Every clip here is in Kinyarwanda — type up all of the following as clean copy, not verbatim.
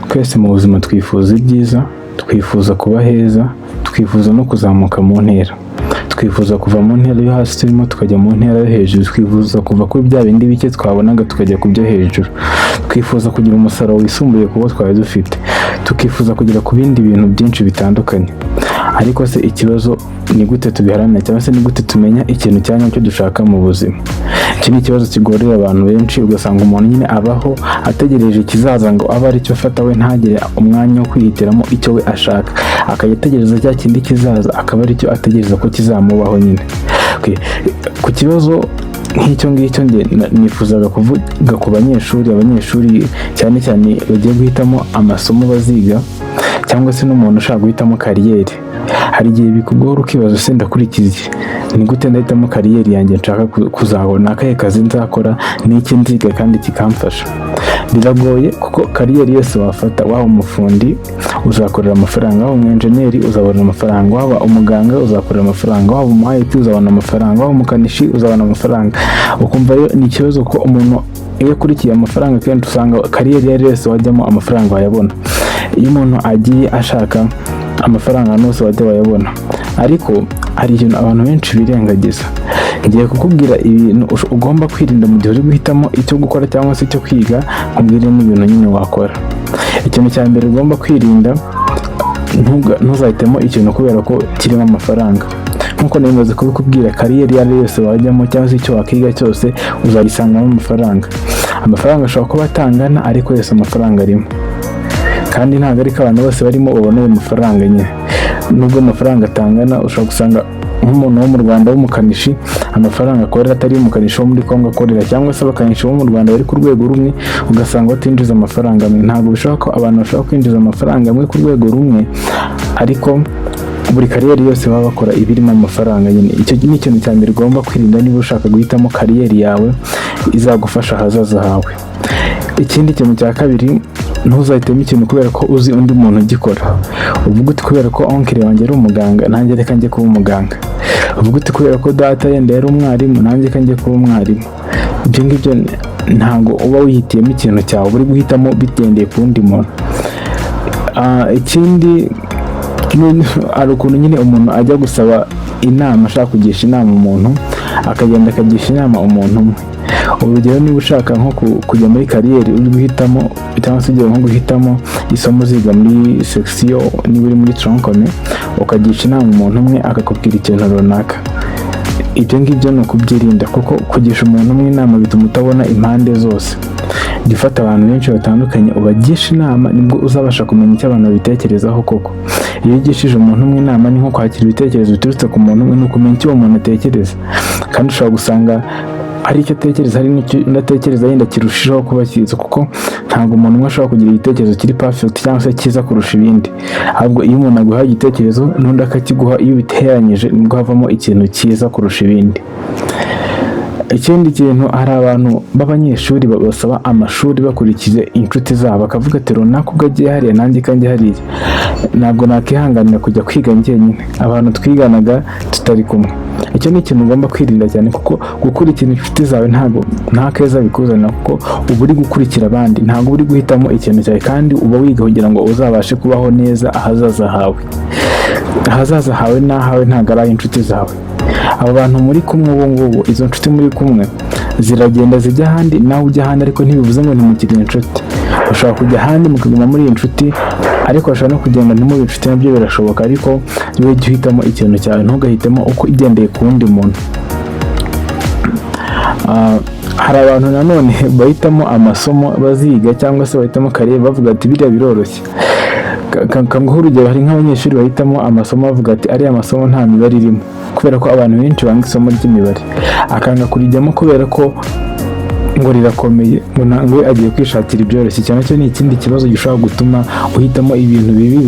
twese mu buzima twifuza ibyiza, twifuza kuba heza, twifuza no kuzamuka mu ntera. Twifuza kuva mu ntera yo hasi turimo tukajya mu ntera yo hejuru. Twifuza kuva kuri bya bindi bike twabonaga tukajya ku byo hejuru. Twifuza kugira umusaruro wisumbuye ku bo twari dufite. Tukifuza kugera ku bindi bintu byinshi bitandukanye. Ariko se ikibazo ni gute tubiharanira, cyangwa se ni gute tumenya ikintu cyangwa cyo dushaka mu buzima? Iki ni ikibazo kigorera abantu benshi, ugasanga umuntu nyine abaho ategereje ikizaza ngo abe ari cyo afata, we ntagire umwanya wo kwihitiramo icyo we ashaka, akajya ategereza cya kindi kizaza akaba ari cyo ategereza ko kizamubaho nyine. Ku kibazo nk'icyo ngicyo njye nifuzaga kuvuga ku abanyeshuri cyane cyane bagiye guhitamo amasomo baziga, cyangwa se n'umuntu ushaka guhitamo kariyeri. Hari igihe bikugora ukibaza se ndakurikiza ni gute ndahitamo kariyeri yanjye nshaka kuzabona, akahe kazi nzakora, n'iki nziga kandi kikamfasha. Biragoye kuko kariyeri yose wafata, waba umufundi uzakorera amafaranga, waba umwenjeniyeri uzabona amafaranga, waba umuganga uzakorera amafaranga, waba umuhayiti uzabona amafaranga, waba umukanishi uzabona amafaranga. Ukumva ni ikibazo ko umuntu iyo akurikiye amafaranga kenshi usanga kariyeri yari yose wajyamo amafaranga wayabona. Iyo umuntu agiye ashaka amafaranga nose wajya wayabona. Ariko hari ikintu abantu benshi birengagiza. Ngiye kukubwira ibintu ugomba kwirinda mu gihe uri guhitamo icyo gukora cyangwa se icyo kwiga, nkubwire n'ibintu nyine wakora. Ikintu cya mbere ugomba kwirinda, ntuzahitemo ikintu kubera ko kirimo amafaranga. Nkuko namaze kubikubwira, kariyeri yari yose wajyamo cyangwa se icyo wakiga cyose uzagisangamo amafaranga. Amafaranga ashobora kuba atangana, ariko yose amafaranga arimo. Kandi ntabwo ari ko abantu bose barimo babona ayo mafaranga nyine. Nubwo amafaranga atangana, ushobora gusanga nk'umuntu wo mu Rwanda w'umukanishi amafaranga akorera atari umukanishi wo muri Kongo akorera, cyangwa se abakanishi bo mu Rwanda bari ku rwego rumwe ugasanga batinjiza amafaranga amwe. Ntabwo bishoboka ko abantu bashobora kwinjiza amafaranga amwe ku rwego rumwe, ariko buri kariyeri yose baba bakora ibirimo amafaranga nyine. Icyo ni ikintu cya mbere ugomba kwirinda niba ushaka guhitamo kariyeri yawe izagufasha ahazaza hawe. Ikindi kintu cya kabiri, ntuzahitemo ikintu kubera ko uzi undi muntu ugikora. Uvuga uti kubera ko onkire wanjye ari umuganga, nanjye reka njye kuba umuganga. Uvuga uti kubera ko data yenda yari umwarimu, nanjye reka njye kuba umwarimu. Ibyo ngibyo ntabwo uba wihitiyemo ikintu cyawe, uri guhitamo bigendeye ku wundi muntu. Ikindi ari ukuntu nyine umuntu ajya gusaba inama, ashaka kugisha inama umuntu, akagenda akagisha inama umuntu umwe. Urugero, niba ushaka nko kujya muri kariyeri uri guhitamo, cyangwa se ugiye nko guhitamo isomo uziga muri section, niba uri muri troncome, ukagisha inama umuntu umwe akakubwira ikintu runaka. Ibyo ngibyo ni ukubyirinda, kuko kugisha umuntu umwe inama bituma utabona impande zose. Jya ufata abantu benshi batandukanye ubagisha inama, nibwo uzabasha kumenya icyo abantu babitekerezaho koko. Iyo ugishije umuntu umwe inama, ni nko kwakira ibitekerezo biturutse ku muntu umwe, ni ukumenya icyo uwo muntu atekereza. Kandi ushobora gusanga hari icyo atekereza, hari n'icyo unatekereza yenda kirushijeho kuba cyiza, kuko ntabwo umuntu umwe ashobora kugira igitekerezo kiri perfect cyangwa se cyiza kurusha ibindi. Ahubwo iyo umuntu aguha igitekerezo n'undi akakiguha, iyo biteranyije nibwo havamo ikintu cyiza kurusha ibindi. Ikindi kintu, hari abantu b'abanyeshuri basaba amashuri bakurikije inshuti zabo, bakavuga ati runaka ubwo agiye hariya nanjye kanjye hariya, ntabwo nakihanganira kujya kwiga njyenyine, abantu twiganaga tutari kumwe. Icyo ni ikintu ugomba kwirinda cyane, kuko gukurikira inshuti zawe nta keza bikuzanira, kuko uba uri gukurikira abandi, ntabwo uri guhitamo ikintu cyawe, kandi uba wiga kugira ngo uzabashe kubaho neza ahazaza hawe. Ahazaza hawe n'ahawe ntabwo ari inshuti zawe. Abo bantu muri kumwe ubu ngubu, izo nshuti muri kumwe ziragenda zijya ahandi, nawe ujya ahandi, ariko ntibivuze ngo ntimukiri inshuti. Ushobora kujya ahandi mukaguma muri inshuti, ariko ushobora no kugenda ntimube inshuti, nabyo birashoboka. Ariko wowe jya uhitamo ikintu cyawe, ntugahitemo uko igendeye ku wundi muntu. Hari abantu nanone bahitamo amasomo baziga, cyangwa se bahitamo kariyeri bavuga ati biriya biroroshye. Kanguha urugero, hari nk'abanyeshuri bahitamo amasomo bavuga ati ariya masomo nta mibare irimo, kubera ko abantu benshi banga isomo ry'imibare, akanga kurijyamo kubera ko ngo rirakomeye, ngo agiye kwishakira ibyoroshye. Cyane cyo ni ikindi kibazo gishobora gutuma uhitamo ibintu bibi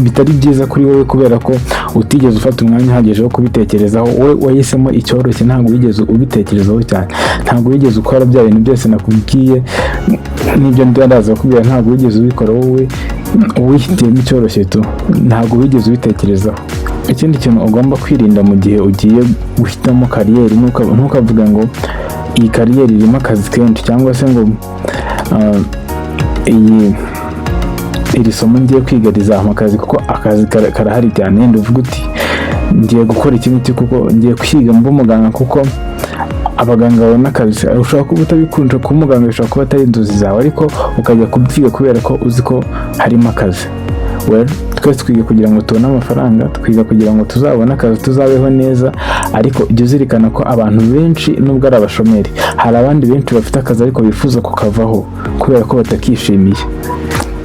bitari byiza kuri wowe, kubera ko utigeze ufata umwanya uhagije wo kubitekerezaho. Wowe wahisemo icyoroshye, ntabwo wigeze ubitekerezaho cyane, ntabwo wigeze ukora bya bintu byose nakubwiye, n'ibyo ndaza kubwira ntabwo wigeze ubikora. Wowe wihitiyemo icyoroshye tu, ntabwo wigeze ubitekerezaho. Ikindi kintu ugomba kwirinda mu gihe ugiye guhitamo kariyeri, ntukavuga ngo iyi kariyeri irimo akazi kenshi, cyangwa se ngo iri somo ngiye kwiga rizampa akazi kuko akazi karahari cyane, wenda uvuga uti ngiye gukora iki n'iki kuko ngiye kwiga mba umuganga kuko abaganga babona akazi. Ushobora kuba utabikunze kuba umuganga, bishobora kuba atari inzozi zawe, ariko ukajya kubyiga kubera ko uzi ko harimo akazi. Twese twiga kugira ngo tubone amafaranga, twiga kugira ngo tuzabone akazi, tuzabeho neza, ariko ujye uzirikana ko abantu benshi nubwo ari abashomeri, hari abandi benshi bafite akazi ariko bifuza kukavaho kubera ko batakishimiye.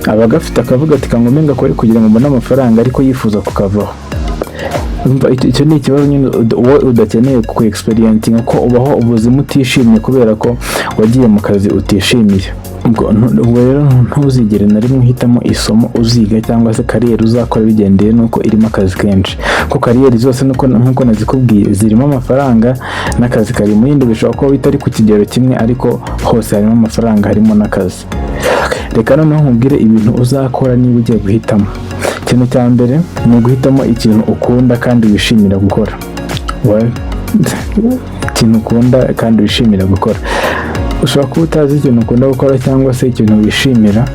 Abagafite akavuga ati kangume ngakore kugira ngo mbone amafaranga, ariko yifuza kukavaho. Icyo ni ikibazo nyine wowe udakeneye ku experience ko ubaho ubuzima utishimye kubera ko wagiye mu kazi utishimiye. Ubwo rero ntuzigere na rimwe uhitamo isomo uziga cyangwa se kariyeri uzakora bigendeye nuko irimo akazi kenshi, ko kariyeri zose nkuko nazikubwiye zirimo amafaranga n'akazi karimo. Yindi bishobora kuba bitari ku kigero kimwe, ariko hose harimo amafaranga, harimo n'akazi. Reka noneho nkubwire ibintu uzakora niba ugiye guhitamo. Ikintu cya mbere ni uguhitamo ikintu ukunda kandi wishimira gukora. Ikintu ukunda kandi wishimira gukora. Ushobora kuba utazi ikintu ukunda gukora cyangwa se ikintu wishimira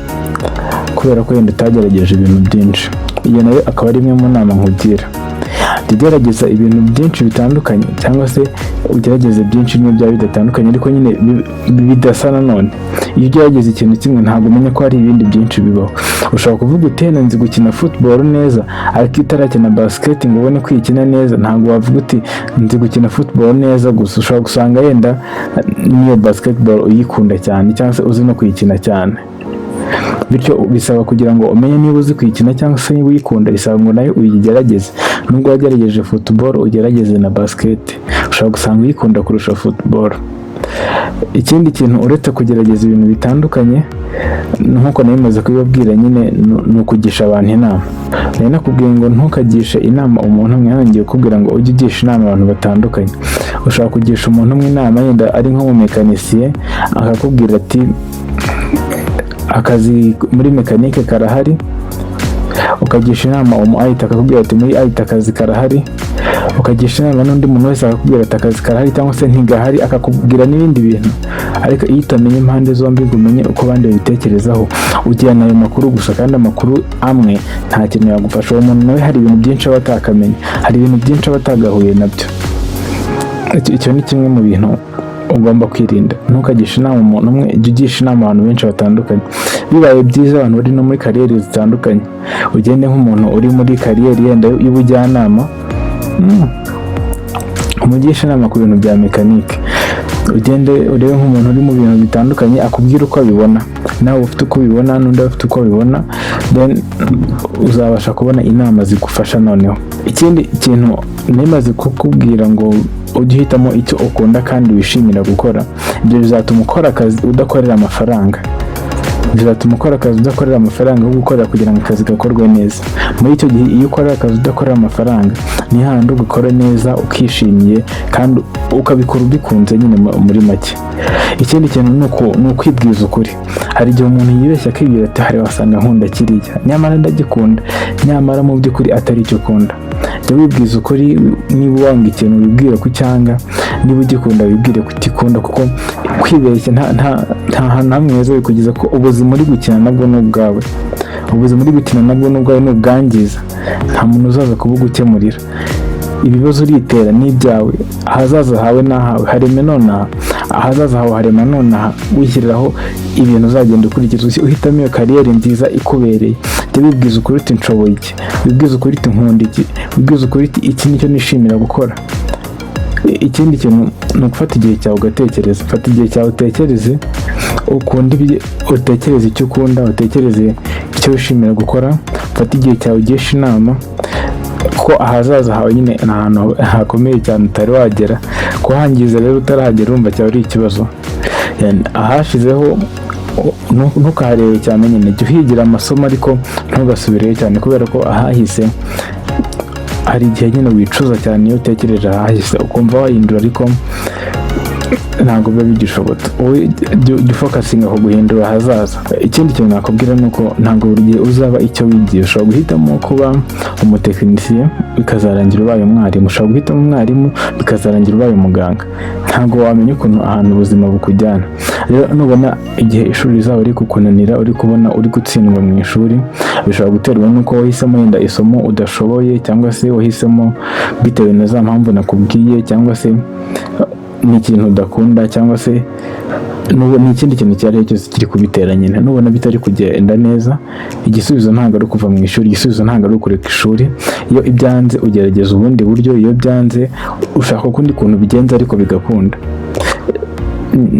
kubera ko wenda utagerageje ibintu byinshi. Iyo nayo akaba ari imwe mu nama nkugira. Ugerageza ibintu byinshi bitandukanye cyangwa se ugerageze byinshi n'ibyo byaba bidatandukanye, ariko nyine bidasa nanone. Iyo ugerageza ikintu kimwe ntabwo umenya ko hari ibindi byinshi bibaho. Ushobora kuvuga uti nzi gukina football neza, ariko itarakina basket ngo ubone kwikina neza, ntabwo wavuga uti nzi gukina football neza gusa. Ushobora gusanga yenda niyo basketball uyikunda cyane cyangwa se uzi no kuyikina cyane. Bityo bisaba kugira ngo umenye niba uzi kuyikina cyangwa se niba uyikunda, bisaba ngo nayo uyigerageze. Nubwo wagerageje football ugerageze na basket, ushobora gusanga uyikunda kurusha football. Ikindi kintu uretse kugerageza ibintu bitandukanye, nkuko nabimaze kubibabwira nyine, ni ukugisha abantu inama. Nari nakubwiye ngo ntukagishe inama umuntu umwe, ngiye kukubwira ngo ujye ugisha inama abantu batandukanye. Ushobora kugisha umuntu umwe inama, yenda ari nko mu mekanisiye, akakubwira ati akazi muri mekanike karahari, ukagisha inama ayita akakubwira ati muri ayita akazi karahari. Ukagisha inama n'undi muntu wese akakubwira ati akazi karahari cyangwa se ntigahari, akakubwira n'ibindi bintu. Ariko iyo utamenye impande zombi ngo umenye uko abandi babitekerezaho, ugirana ayo makuru gusa, kandi amakuru amwe nta kintu yagufasha. Uwo muntu nawe hari ibintu byinshi aba atakamenya, hari ibintu byinshi aba atagahuye nabyo. Icyo ni kimwe mu bintu ugomba kwirinda. Ntukagisha inama umuntu umwe, jya ugisha inama abantu benshi batandukanye. Bibaye byiza abantu bari no muri kariyeri zitandukanye, ugende nk'umuntu uri muri kariyeri yenda y'ubujyanama, umugisha inama ku bintu bya mekanike. Ugende urebe nk'umuntu uri mu bintu bitandukanye, akubwira uko abibona, nawe ufite uko ubibona n'undi afite uko abibona, then uzabasha kubona inama zigufasha. Noneho ikindi kintu nimaze kukubwira ngo ujye uhitamo icyo ukunda kandi wishimira gukora. Ibyo bizatuma ukora akazi udakorera amafaranga. Bizatuma ukora akazi udakorera amafaranga, ahubwo ukorera kugira ngo akazi gakorwe neza. Muri icyo gihe iyo ukora akazi udakorera amafaranga, ni hahandi ugakora neza ukishimiye kandi ukabikora ubikunze nyine muri make. Ikindi kintu ni ukwibwiza ukuri. Hari igihe umuntu yibeshya akibwira ati hari wasanga nkunda kiriya, nyamara ndagikunda, nyamara mu by'ukuri atari icyo ukunda. Jya wibwiza ukuri. Niba wanga ikintu wibwire ko cyanga, niba ugikunda wibwire ko utikunda, kuko kwibeshya nta hantu hamwe heza bikugeza ko ubuzima uri gukina nabwo ni ubwawe. Ubuzima uri gukina nabwo ni ubwawe, ni ubwangiza. Nta muntu uzaza kubugukemurira. Ibibazo uritera ni ibyawe. Ahazaza hawe n'ahawe hareme nonaha, ahazaza hawe harema nonaha. Wishyiriraho ibintu uzagenda ukurikiza, uhitamo iyo kariyeri nziza ikubereye. Jya wibwiza ukuri uti nshoboye iki, wibwiza ukuri uti nkunda iki, wibwiza ukuri uti iki nicyo nishimira gukora. Ikindi kintu ni ugufata igihe cyawe ugatekereza. Fata igihe cyawe utekereze, ukunda utekereze icyo ukunda, utekereze icyo wishimira gukora. Fata igihe cyawe ugisha inama, ko ahazaza hawe nyine ni ahantu hakomeye cyane utari wagera. Kuhangiza rero utarahagera urumva cyaba ari ikibazo. Ahashizeho ntukaharebe cyane nyine, jya uhigira amasomo ariko ntugasubireyo cyane, kubera ko ahahise hari igihe nyine wicuza cyane iyo utekereje ahahise, ukumva wahindura. Ariko ntabwo biba bigishobotse. Wowe jya ufokasinga ku guhindura ahazaza. Ikindi kintu nakubwira ni uko ntabwo buri gihe uzaba icyo wigiye. Ushobora guhitamo kuba umutekinisiye bikazarangira ubaye umwarimu, ushobora guhitamo umwarimu bikazarangira ubaye umuganga. Ntabwo wamenya ukuntu ahantu ubuzima bukujyana. Rero nubona igihe ishuri rizaba riri kukunanira, uri kubona uri gutsindwa mu ishuri, bishobora guterwa n'uko wahisemo yenda isomo udashoboye, cyangwa se wahisemo bitewe na za mpamvu nakubwiye, cyangwa se ni ikintu udakunda, cyangwa se ni ikindi kintu icyo ari cyo cyose kiri kubitera nyine. Nubona bitari kugenda neza, igisubizo ntabwo ari ukuva mu ishuri, igisubizo ntabwo ari ukureka ishuri. Iyo ibyanze ugerageza ubundi buryo, iyo byanze ushaka ukundi kuntu bigenza ariko bigakunda.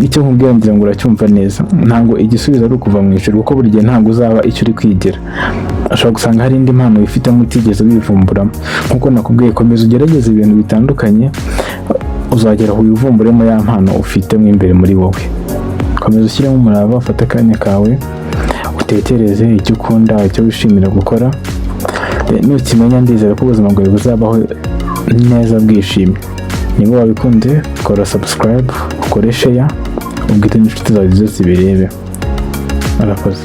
Icyo nkubwira ngira ngo uracyumva neza. Ntabwo igisubizo ari ukuva mu ishuri, kuko buri gihe ntabwo uzaba icyo uri kwigira. Ushobora gusanga hari indi mpano wifitemo utigeze wivumburamo. Nk'uko nakubwiye, komeza ugerageze ibintu bitandukanye, uzagera aho wivumburemo ya mpano ufitemo imbere muri wowe. Komeza ushyiremo umurava, ufate akanya kawe, utekereze icyo ukunda, icyo wishimira gukora. Nukimenya, ndizera ko ubuzima bwawe buzabaho neza bwishimye. Niba wabikunze, kora subscribe, ukore share, ubwite n'inshuti zawe zose birebe. Murakoze.